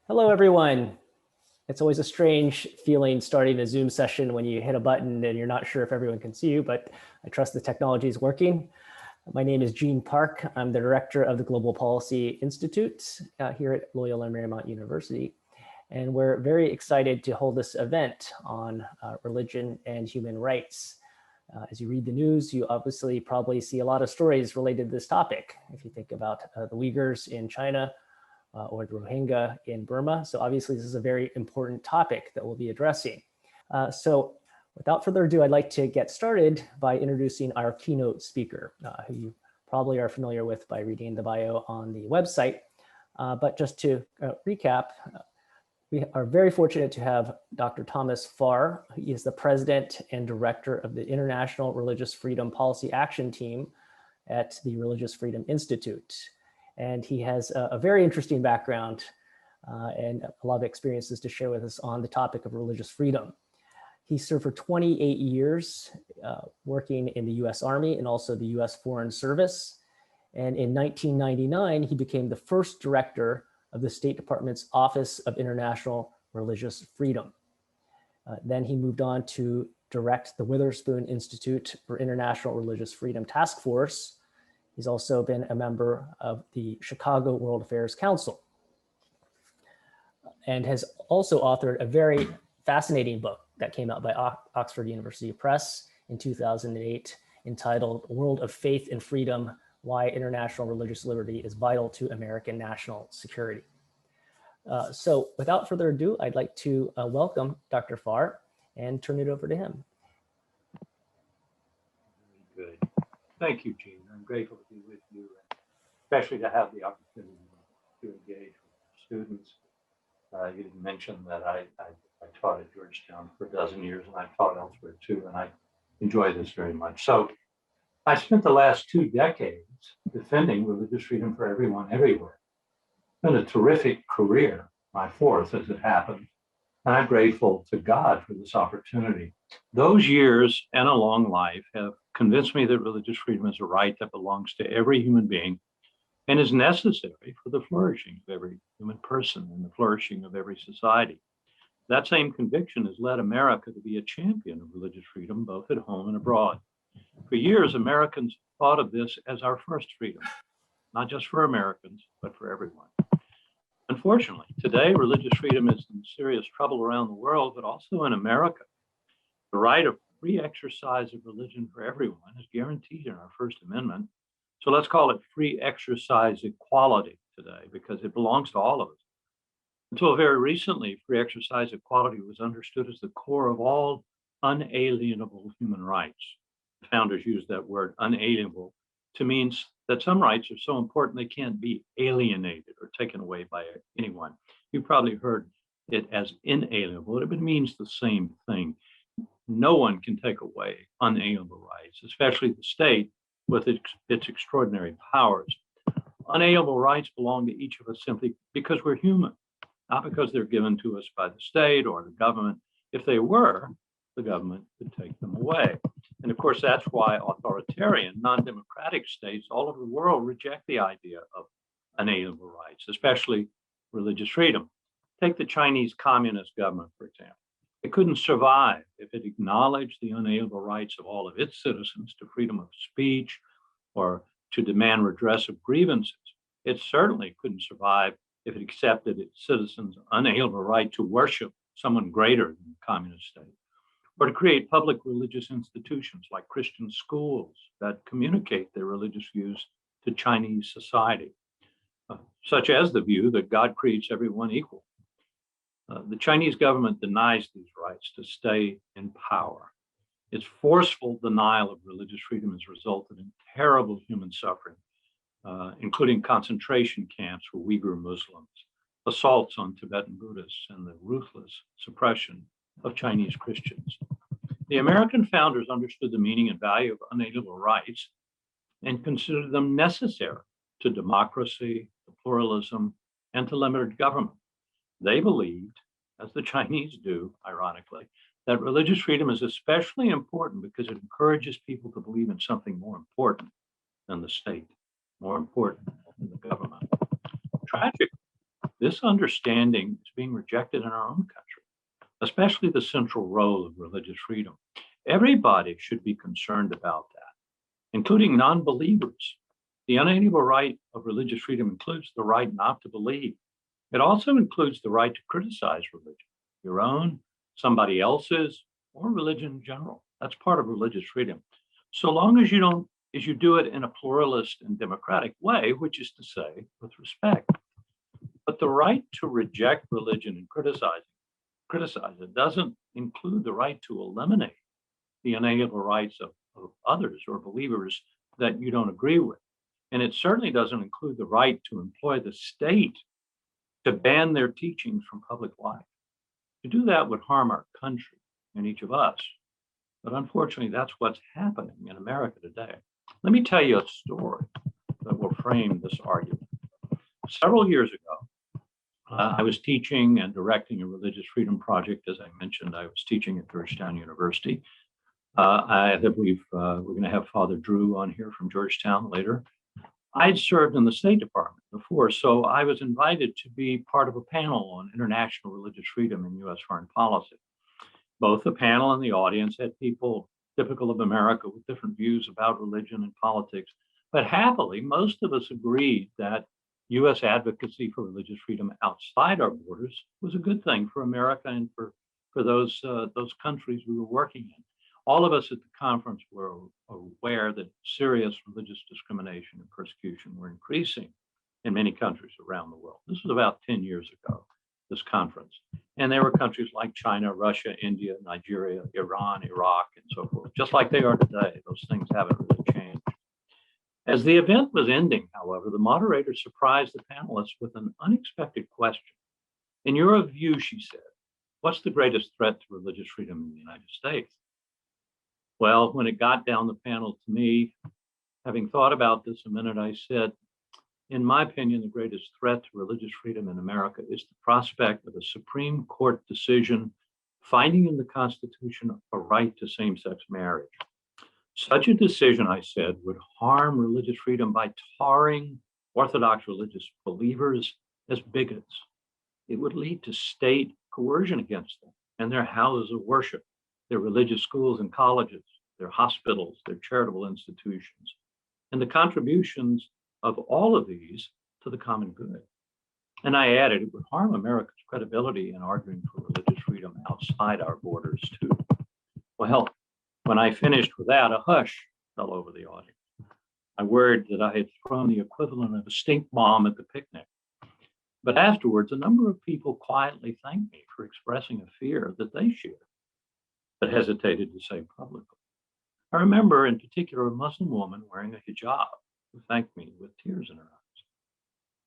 Hello, everyone. It's always a strange feeling starting a Zoom session when you hit a button and you're not sure if everyone can see you, but I trust the technology is working. My name is Gene Park. I'm the director of the Global Policy Institute here at Loyola Marymount University. And we're very excited to hold this event on religion and human rights. As you read the news, you obviously probably see a lot of stories related to this topic. If you think about the Uyghurs in China, or the Rohingya in Burma. So obviously this is a very important topic that we'll be addressing. So without further ado, I'd like to get started by introducing our keynote speaker, who you probably are familiar with by reading the bio on the website. But just to recap, we are very fortunate to have Dr. Thomas Farr. He is the president and director of the International Religious Freedom Policy Action Team at the Religious Freedom Institute. And he has a very interesting background and a lot of experiences to share with us on the topic of religious freedom. He served for 28 years working in the US Army and also the US Foreign Service. And in 1999, he became the first director of the State Department's Office of International Religious Freedom. Then he moved on to direct the Witherspoon Institute for International Religious Freedom Task Force. He's also been a member of the Chicago World Affairs Council and has also authored a very fascinating book that came out by Oxford University Press in 2008 entitled World of Faith and Freedom: Why International Religious Liberty is Vital to American National Security. So without further ado, I'd like to welcome Dr. Farr and turn it over to him. Very good. Thank you, Gene. I'm grateful to be with you, and especially to have the opportunity to engage with students. You didn't mention that I taught at Georgetown for a dozen years, and I've taught elsewhere too, and I enjoy this very much. So I spent the last 2 decades defending religious freedom for everyone, everywhere. It's been a terrific career, my fourth as it happened, and I'm grateful to God for this opportunity. Those years and a long life have convinced me that religious freedom is a right that belongs to every human being and is necessary for the flourishing of every human person and the flourishing of every society. That same conviction has led America to be a champion of religious freedom, both at home and abroad. For years, Americans thought of this as our first freedom, not just for Americans, but for everyone. Unfortunately, today, religious freedom is in serious trouble around the world, but also in America. The right of free exercise of religion for everyone is guaranteed in our First Amendment. So let's call it free exercise equality today, because it belongs to all of us. Until very recently, free exercise equality was understood as the core of all unalienable human rights. The founders used that word unalienable to mean that some rights are so important they can't be alienated or taken away by anyone. You've probably heard it as inalienable, but it means the same thing. No one can take away unalienable rights, especially the state with its extraordinary powers. Unalienable rights belong to each of us simply because we're human, not because they're given to us by the state or the government. If they were, the government could take them away. And of course, that's why authoritarian, non-democratic states all over the world reject the idea of unalienable rights, especially religious freedom. Take the Chinese Communist government, for example. It couldn't survive if it acknowledged the unalienable rights of all of its citizens to freedom of speech or to demand redress of grievances. It certainly couldn't survive if it accepted its citizens' unalienable right to worship someone greater than the communist state, or to create public religious institutions like Christian schools that communicate their religious views to Chinese society, such as the view that God creates everyone equal. The Chinese government denies these rights to stay in power. Its forceful denial of religious freedom has resulted in terrible human suffering, including concentration camps for Uyghur Muslims, assaults on Tibetan Buddhists, and the ruthless suppression of Chinese Christians. The American founders understood the meaning and value of unalienable rights and considered them necessary to democracy, to pluralism, and to limited government. They believed, as the Chinese do, ironically, that religious freedom is especially important because it encourages people to believe in something more important than the state, more important than the government. Tragically, This understanding is being rejected in our own country, especially the central role of religious freedom. Everybody should be concerned about that, including non-believers. The unalienable right of religious freedom includes the right not to believe. It also includes the right to criticize religion, your own, somebody else's, or religion in general. That's part of religious freedom. So long as you do it in a pluralist and democratic way, which is to say, with respect. But the right to reject religion and criticize it doesn't include the right to eliminate the unalienable rights of others or believers that you don't agree with. And it certainly doesn't include the right to employ the state to ban their teachings from public life. To do that would harm our country and each of us. But unfortunately, that's what's happening in America today. Let me tell you a story that will frame this argument. Several years ago, I was teaching and directing a religious freedom project. As I mentioned, I was teaching at Georgetown University. I believe we're going to have Father Drew on here from Georgetown later. I'd served in the State Department before, so I was invited to be part of a panel on international religious freedom in U.S. foreign policy. Both the panel and the audience had people typical of America with different views about religion and politics. But happily, most of us agreed that U.S. advocacy for religious freedom outside our borders was a good thing for America and for those countries we were working in. All of us at the conference were aware that serious religious discrimination and persecution were increasing in many countries around the world. This was about 10 years ago, this conference. And there were countries like China, Russia, India, Nigeria, Iran, Iraq, and so forth, just like they are today. Those things haven't really changed. As the event was ending, however, the moderator surprised the panelists with an unexpected question. In your view, she said, what's the greatest threat to religious freedom in the United States? Well, when it got down the panel to me, having thought about this a minute, I said, in my opinion, the greatest threat to religious freedom in America is the prospect of a Supreme Court decision finding in the Constitution a right to same-sex marriage. Such a decision, I said, would harm religious freedom by tarring Orthodox religious believers as bigots. It would lead to state coercion against them and their houses of worship, their religious schools and colleges, their hospitals, their charitable institutions, and the contributions of all of these to the common good. And I added, it would harm America's credibility in arguing for religious freedom outside our borders too. Well, when I finished with that, a hush fell over the audience. I worried that I had thrown the equivalent of a stink bomb at the picnic. But afterwards, a number of people quietly thanked me for expressing a fear that they shared, but hesitated to say publicly. I remember in particular a Muslim woman wearing a hijab who thanked me with tears in her eyes.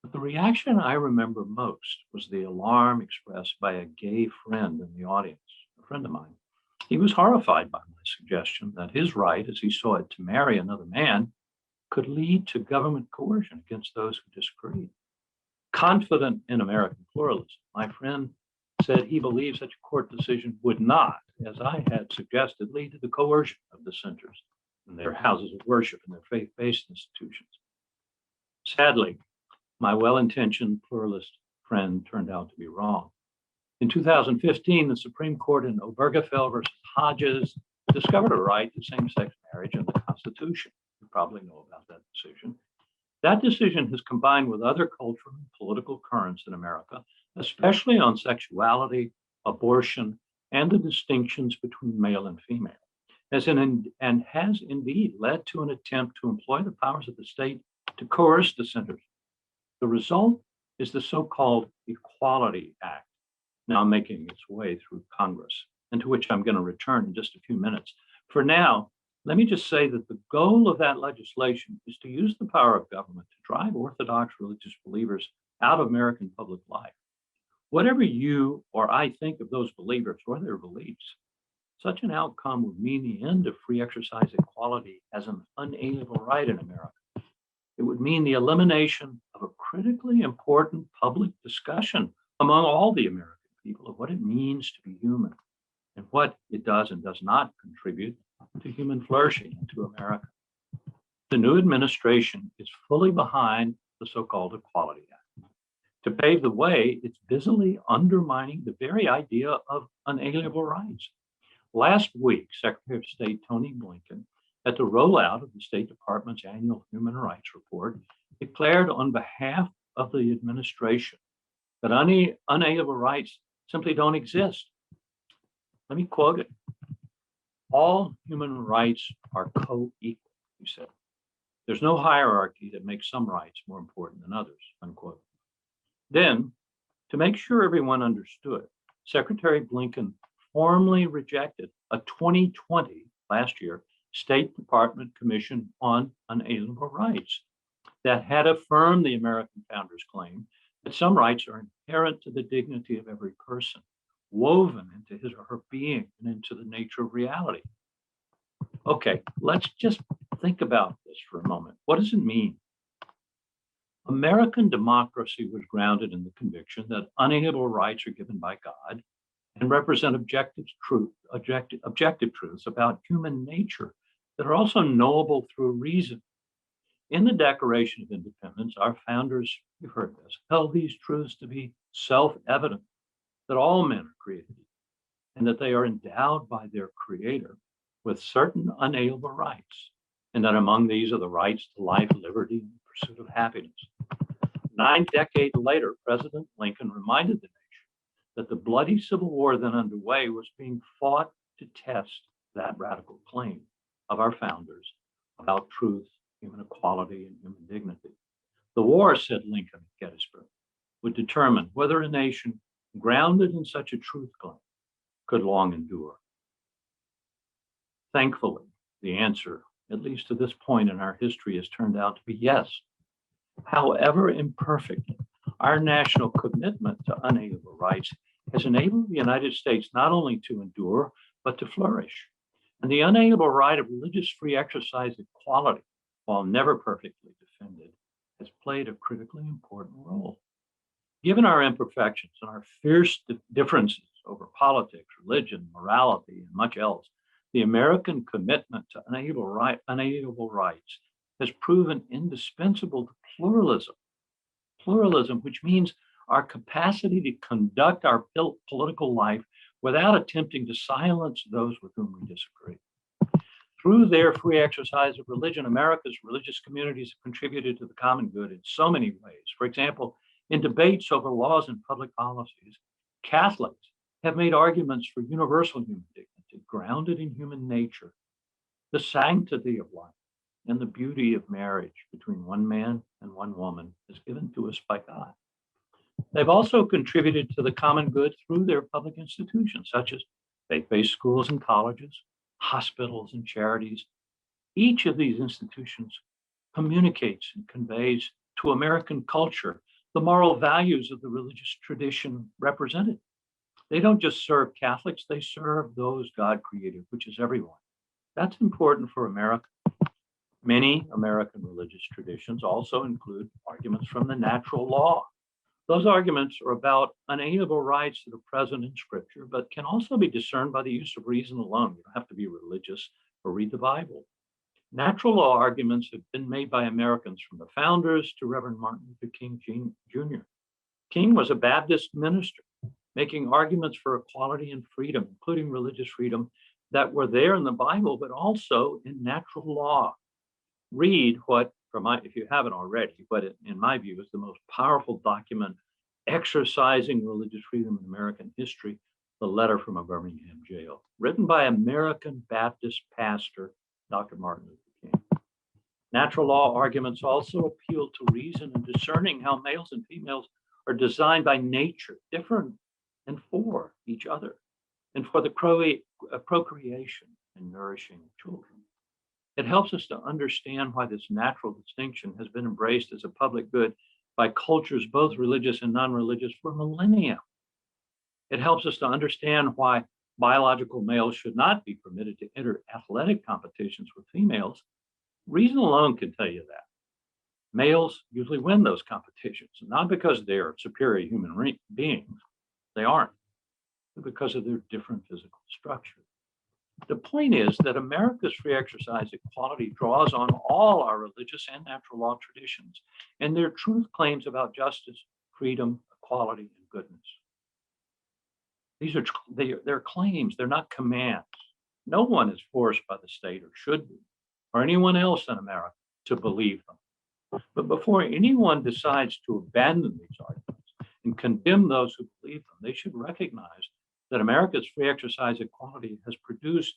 But the reaction I remember most was the alarm expressed by a gay friend in the audience, a friend of mine. He was horrified by my suggestion that his right, as he saw it, to marry another man could lead to government coercion against those who disagreed. Confident in American pluralism, my friend said he believed such a court decision would not, as I had suggested, lead to the coercion of dissenters in their houses of worship and their faith-based institutions. Sadly, my well-intentioned pluralist friend turned out to be wrong. In 2015, the Supreme Court in Obergefell versus Hodges discovered a right to same-sex marriage in the Constitution. You probably know about that decision. That decision has combined with other cultural and political currents in America, especially on sexuality, abortion, and the distinctions between male and female, and has indeed led to an attempt to employ the powers of the state to coerce dissenters. The result is the so-called Equality Act, now making its way through Congress, and to which I'm going to return in just a few minutes. For now, let me just say that the goal of that legislation is to use the power of government to drive Orthodox religious believers out of American public life. Whatever you or I think of those believers or their beliefs, such an outcome would mean the end of free exercise equality as an unalienable right in America. It would mean the elimination of a critically important public discussion among all the American people of what it means to be human and what it does and does not contribute to human flourishing and to America. The new administration is fully behind the so-called Equality Act. To pave the way, it's busily undermining the very idea of unalienable rights. Last week, Secretary of State Tony Blinken, at the rollout of the State Department's annual Human Rights Report, declared on behalf of the administration that unalienable rights simply don't exist. Let me quote it. All human rights are co-equal, he said. There's no hierarchy that makes some rights more important than others, unquote. Then, to make sure everyone understood, Secretary Blinken formally rejected a 2020, last year, State Department Commission on Unalienable Rights that had affirmed the American founders' claim that some rights are inherent to the dignity of every person, woven into his or her being and into the nature of reality. Okay, let's just think about this for a moment. What does it mean? American democracy was grounded in the conviction that unalienable rights are given by God and represent objective truths about human nature that are also knowable through reason. In the Declaration of Independence, our founders, you've heard this, held these truths to be self-evident, that all men are created and that they are endowed by their creator with certain unalienable rights, and that among these are the rights to life, liberty, and the pursuit of happiness. 9 decades later, President Lincoln reminded the nation that the bloody Civil War then underway was being fought to test that radical claim of our founders about truth, human equality, and human dignity. The war, said Lincoln at Gettysburg, would determine whether a nation grounded in such a truth claim could long endure. Thankfully, the answer, at least to this point in our history, has turned out to be yes. However imperfect, our national commitment to unalienable rights has enabled the United States not only to endure, but to flourish. And the unalienable right of religious free exercise equality, while never perfectly defended, has played a critically important role. Given our imperfections and our fierce differences over politics, religion, morality, and much else, the American commitment to unalienable rights has proven indispensable to pluralism, which means our capacity to conduct our political life without attempting to silence those with whom we disagree. Through their free exercise of religion, America's religious communities have contributed to the common good in so many ways. For example, in debates over laws and public policies, Catholics have made arguments for universal human dignity, grounded in human nature, the sanctity of life, and the beauty of marriage between one man and one woman is given to us by God. They've also contributed to the common good through their public institutions, such as faith-based schools and colleges, hospitals and charities. Each of these institutions communicates and conveys to American culture the moral values of the religious tradition represented. They don't just serve Catholics, they serve those God created, which is everyone. That's important for America. Many American religious traditions also include arguments from the natural law. Those arguments are about unalienable rights that are present in Scripture, but can also be discerned by the use of reason alone. You don't have to be religious or read the Bible. Natural law arguments have been made by Americans from the founders to Reverend Martin Luther King Jr. King was a Baptist minister, making arguments for equality and freedom, including religious freedom, that were there in the Bible, but also in natural law. Read what, if you haven't already, but in my view is the most powerful document exercising religious freedom in American history, the letter from a Birmingham jail, written by American Baptist pastor, Dr. Martin Luther King. Natural law arguments also appeal to reason and discerning how males and females are designed by nature, different and for each other, and for the procreation and nourishing children. It helps us to understand why this natural distinction has been embraced as a public good by cultures, both religious and non-religious, for millennia. It helps us to understand why biological males should not be permitted to enter athletic competitions with females. Reason alone can tell you that. Males usually win those competitions, not because they're superior human beings, they aren't, but because of their different physical structure. The point is that America's free exercise equality draws on all our religious and natural law traditions and their truth claims about justice, freedom, equality, and goodness. These are they're claims, they're not commands. No one is forced by the state, or should be, or anyone else in America to believe them. But before anyone decides to abandon these arguments and condemn those who believe them, they should recognize that America's free exercise equality has produced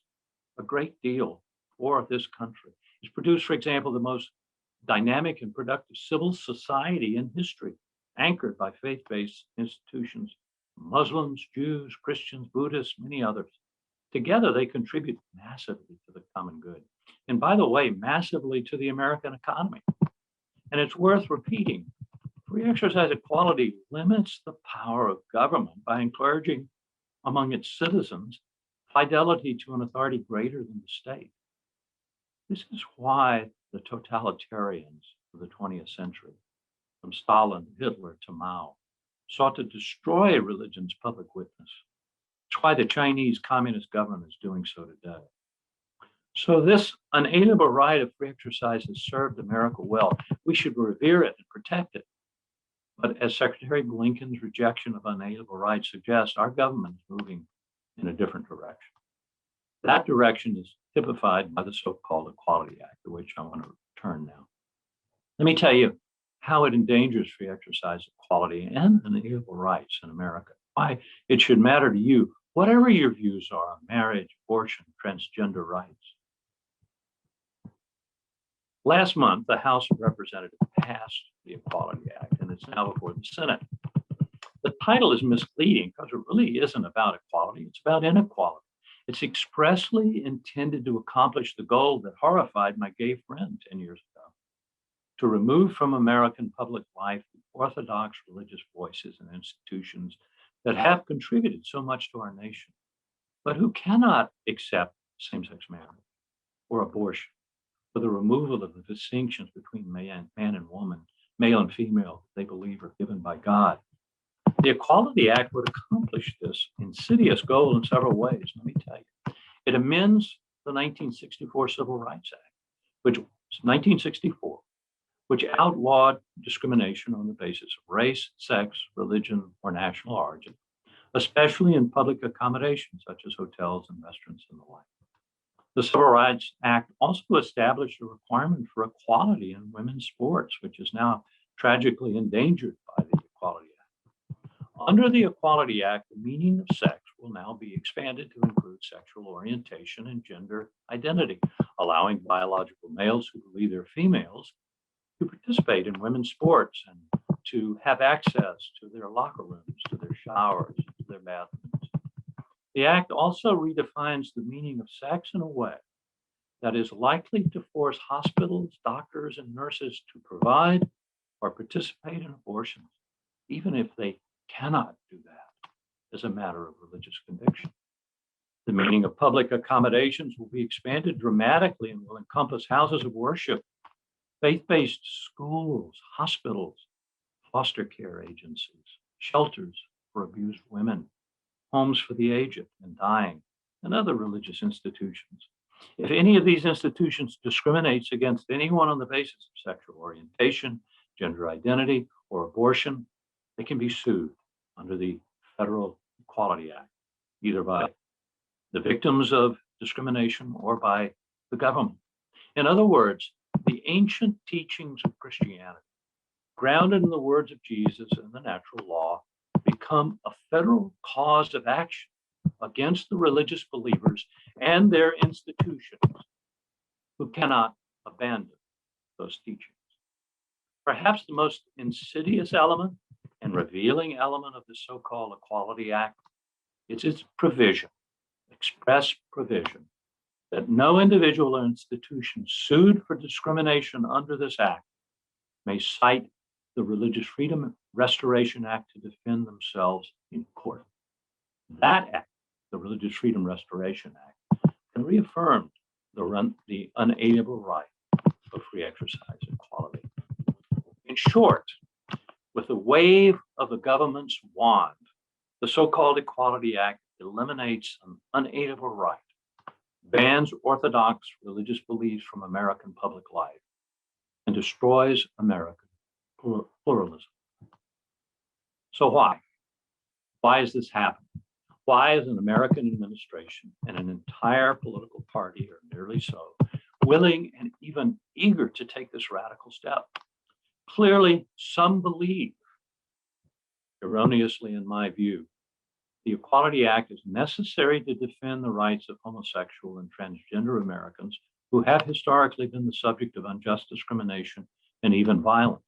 a great deal for this country. It's produced, for example, the most dynamic and productive civil society in history, anchored by faith-based institutions, Muslims, Jews, Christians, Buddhists, many others. Together, they contribute massively to the common good. And by the way, massively to the American economy. And it's worth repeating, free exercise equality limits the power of government by encouraging among its citizens fidelity to an authority greater than the state. This is why the totalitarians of the 20th century, from Stalin, Hitler to Mao, sought to destroy religion's public witness. It's why the Chinese Communist government is doing so today. So this unalienable right of free exercise has served America well. We should revere it and protect it. But as Secretary Blinken's rejection of unalienable rights suggests, our government is moving in a different direction. That direction is typified by the so-called Equality Act, to which I want to return now. Let me tell you how it endangers free exercise equality and unalienable rights in America, why it should matter to you, whatever your views are on marriage, abortion, transgender rights. Last month, the House of Representatives passed the Equality Act, and it's now before the Senate. The title is misleading because it really isn't about equality, it's about inequality. It's expressly intended to accomplish the goal that horrified my gay friend 10 years ago, to remove from American public life the orthodox religious voices and institutions that have contributed so much to our nation, but who cannot accept same-sex marriage or abortion, for the removal of the distinctions between man and woman, male and female, they believe are given by God. The Equality Act would accomplish this insidious goal in several ways, let me tell you. It amends the 1964 Civil Rights Act, which outlawed discrimination on the basis of race, sex, religion, or national origin, especially in public accommodations such as hotels and restaurants and the like. The Civil Rights Act also established a requirement for equality in women's sports, which is now tragically endangered by the Equality Act. Under the Equality Act, the meaning of sex will now be expanded to include sexual orientation and gender identity, allowing biological males who believe they're females to participate in women's sports and to have access to their locker rooms, to their showers, to their bathrooms. The Act also redefines the meaning of sex in a way that is likely to force hospitals, doctors, and nurses to provide or participate in abortions, even if they cannot do that as a matter of religious conviction. The meaning of public accommodations will be expanded dramatically and will encompass houses of worship, faith-based schools, hospitals, foster care agencies, shelters for abused women, homes for the aged and dying, and other religious institutions. If any of these institutions discriminates against anyone on the basis of sexual orientation, gender identity, or abortion, they can be sued under the Federal Equality Act, either by the victims of discrimination or by the government. In other words, the ancient teachings of Christianity, grounded in the words of Jesus and the natural law, become a federal cause of action against the religious believers and their institutions who cannot abandon those teachings. Perhaps the most insidious element and revealing element of the so-called Equality Act is its provision, express provision, that no individual or institution sued for discrimination under this act may cite the Religious Freedom Restoration Act to defend themselves in court. That act, the Religious Freedom Restoration Act, can reaffirm the unalienable right of free exercise equality. In short, with a wave of the government's wand, the so-called Equality Act eliminates an unalienable right, bans orthodox religious beliefs from American public life, and destroys American pluralism. So why? Why has this happened? Why is an American administration and an entire political party, or nearly so, willing and even eager to take this radical step? Clearly, some believe, erroneously in my view, the Equality Act is necessary to defend the rights of homosexual and transgender Americans who have historically been the subject of unjust discrimination and even violence.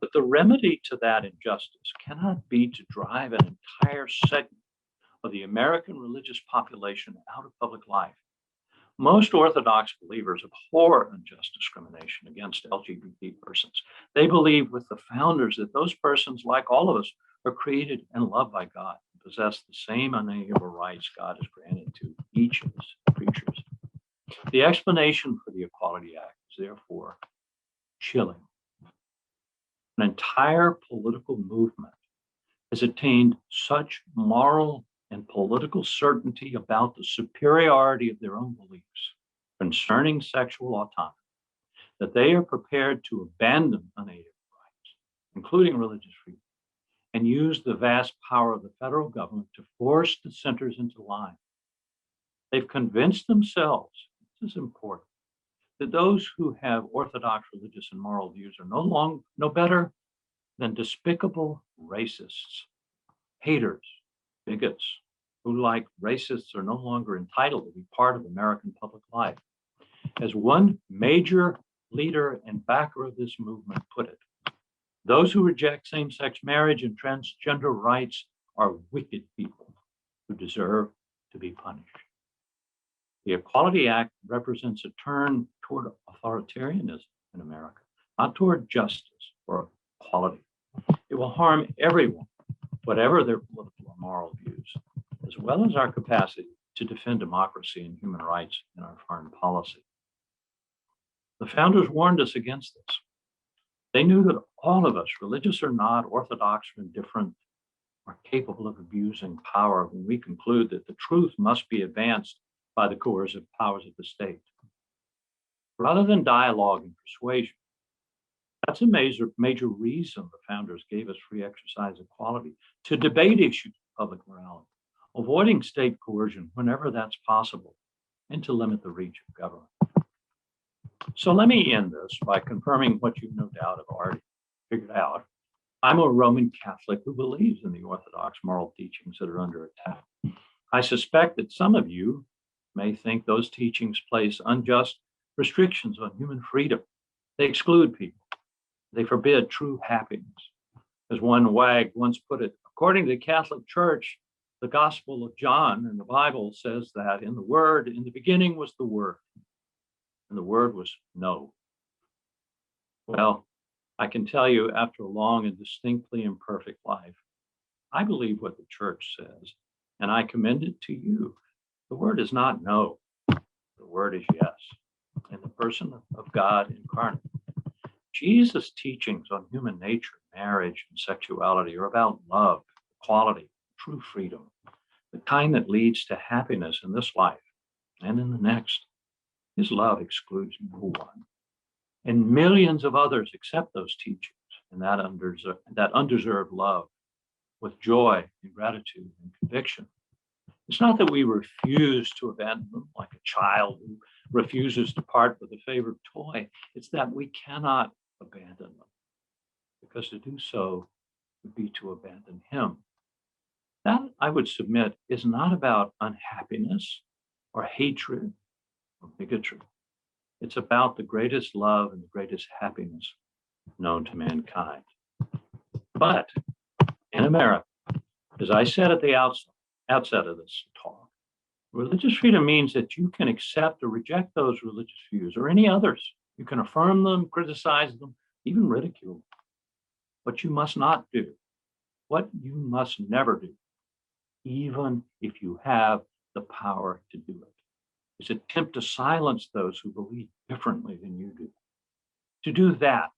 But the remedy to that injustice cannot be to drive an entire segment of the American religious population out of public life. Most Orthodox believers abhor unjust discrimination against LGBT persons. They believe with the founders that those persons, like all of us, are created and loved by God and possess the same unalienable rights God has granted to each of his creatures. The explanation for the Equality Act is therefore chilling. An entire political movement has attained such moral and political certainty about the superiority of their own beliefs concerning sexual autonomy that they are prepared to abandon unalienable rights, including religious freedom, and use the vast power of the federal government to force dissenters into line. They've convinced themselves, this is important, that those who have orthodox religious and moral views are no better than despicable racists, haters, bigots, who, like racists, are no longer entitled to be part of American public life. As one major leader and backer of this movement put it, those who reject same-sex marriage and transgender rights are wicked people who deserve to be punished. The Equality Act represents a turn toward authoritarianism in America, not toward justice or equality. It will harm everyone, whatever their political or moral views, as well as our capacity to defend democracy and human rights in our foreign policy. The founders warned us against this. They knew that all of us, religious or not, orthodox or indifferent, are capable of abusing power when we conclude that the truth must be advanced by the coercive powers of the state. Rather than dialogue and persuasion, that's a major reason the founders gave us free exercise equality, to debate issues of public morality, avoiding state coercion whenever that's possible, and to limit the reach of government. So let me end this by confirming what you no doubt have already figured out. I'm a Roman Catholic who believes in the Orthodox moral teachings that are under attack. I suspect that some of you may think those teachings place unjust restrictions on human freedom. They exclude people. They forbid true happiness. As one wag once put it, according to the Catholic Church, the Gospel of John in the Bible says that in the beginning was the Word, and the Word was no. Well, I can tell you after a long and distinctly imperfect life, I believe what the Church says, and I commend it to you. The Word is not no, the Word is yes, in the person of God incarnate. Jesus' teachings on human nature, marriage, and sexuality are about love, equality, true freedom, the kind that leads to happiness in this life and in the next. His love excludes no one. And millions of others accept those teachings and that undeserved love with joy and gratitude and conviction. It's not that we refuse to abandon them like a child who refuses to part with a favorite toy. It's that we cannot abandon them, because to do so would be to abandon him. That, I would submit, is not about unhappiness or hatred or bigotry. It's about the greatest love and the greatest happiness known to mankind. But in America, as I said at the outset of this talk, religious freedom means that you can accept or reject those religious views or any others. You can affirm them, criticize them, even ridicule them. What you must not do, what you must never do, even if you have the power to do it, is attempt to silence those who believe differently than you do. To do that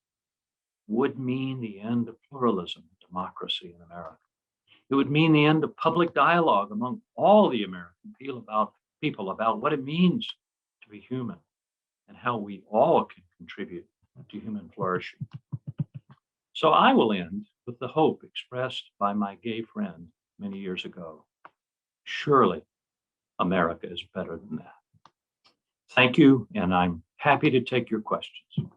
would mean the end of pluralism and democracy in America. It would mean the end of public dialogue among all the American people about what it means to be human and how we all can contribute to human flourishing. So I will end with the hope expressed by my gay friend many years ago. Surely America is better than that. Thank you, and I'm happy to take your questions.